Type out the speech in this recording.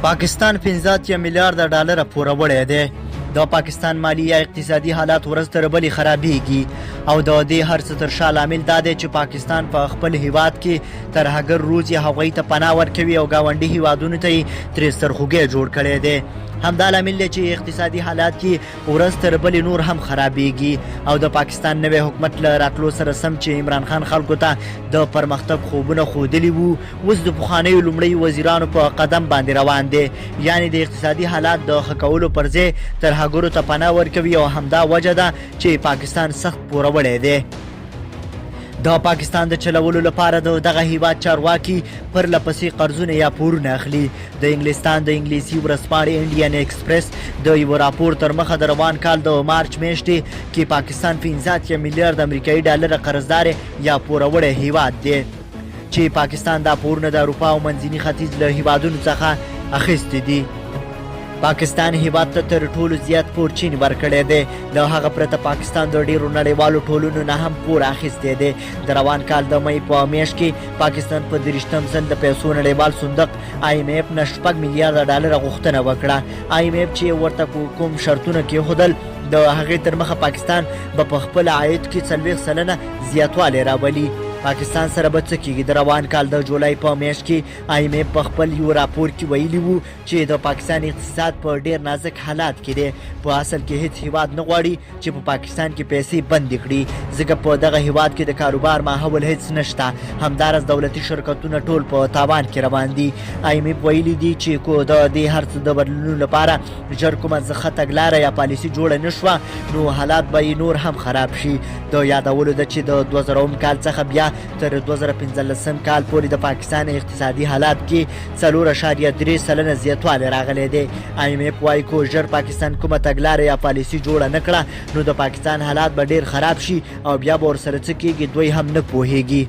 پاکستان 15 میلیارډ ډالر پوره وړی دی. د پاکستان مالی یا اقتصادي حالات ورځ تر بلې خرابېږي او د دې هر څه تر شا لامل دا دی چې پاکستان په خپل هیواد کې ترهګر روزي هغوی ته پناه ورکوي او ګاونډي هیوادونو ته یې ترې سرخوږی جوړ کړی دی. همدا لامل دی چې اقتصادي حالات کې ورځ تر بلې نور هم خرابېږي او د پاکستان نوی حکومت له راتلو سره سم چې عمران خان خلکو ته د پرمختګ خوبونه ښودلي وو، اوس د پخوانیو لومړی وزیرانو په قدم باندې روان دی. یعنې د اقتصادي حالات د ښه کولو پر ځای ترهګرو ته پناه ورکوي او همدا وجه ده چې پاکستان سخت پوروړی دی. د پاکستان د چلولو لپاره دغه هیواد چارواکي پرله پسې قرضونه یا پورونه اخلي. د انګلستان د انګلیسي ورځپاڼې انډین ایکسپریس د یو راپور تر مخه د روان کال د مارچ میاشتې کې پاکستان 15 میلیارډ امریکایي ډالر قرضدار یا پوروړی هیواد دی چې پاکستان دا پورونه د اروپا او منځني ختیځ له هیوادونو څخه اخیستي دي. پاکستان هیواد ته تر ټولو زیات پور چین ورکړی دی. د هغه پرته پاکستان د ډیرو نړیوالو ټولنو نه هم پور اخیستی دی. د روان کال د مې په میاشت کې پاکستان په 30م ځل د پیسو نړیوال صندوق IMF نه 6 میلیارډ ډالر غوښتنه وکړه. IMF چې ورته کوم شرطونه کېښودل د هغې تر مخه پاکستان به په خپل عاید کې 40% زیاتوالی راولي. پاکستان سره به څه کېږي؟ د روان کال د جولای په میاشت کې IMF په خپل یو راپور کې ویلي وو چې د پاکستان اقتصاد په ډیر نازک حالات کې دی. په اصل کې هیڅ هیواد نه غواړي چې په پاکستان کې پیسې بندې کړي، ځکه په دغه هیواد کې د کاروبار ماحول هیڅ نشته. همداراز دولتي شرکتونه ټول په تاوان کې روان دي. IMF ویلي دي چې کو د دې هر څه د بدلون لپاره ژر کومه ښه تګلاره یا پالیسي جوړه نه شوه نو حالات به نور هم خراب شي. د یادولو ده چې د 2000 کال څخه بیا تر 2015 کال پورې د پاکستان اقتصادي حالات کې 4.3% زیاتوالی راغلی دی. IMF وایي کو ژر پاکستان کومه تګلاره یا پالیسي جوړه نه کړه نو د پاکستان حالات به ډیر خراب شي او بیا به ورسره څه کېږي دوی هم نه پوهیږي.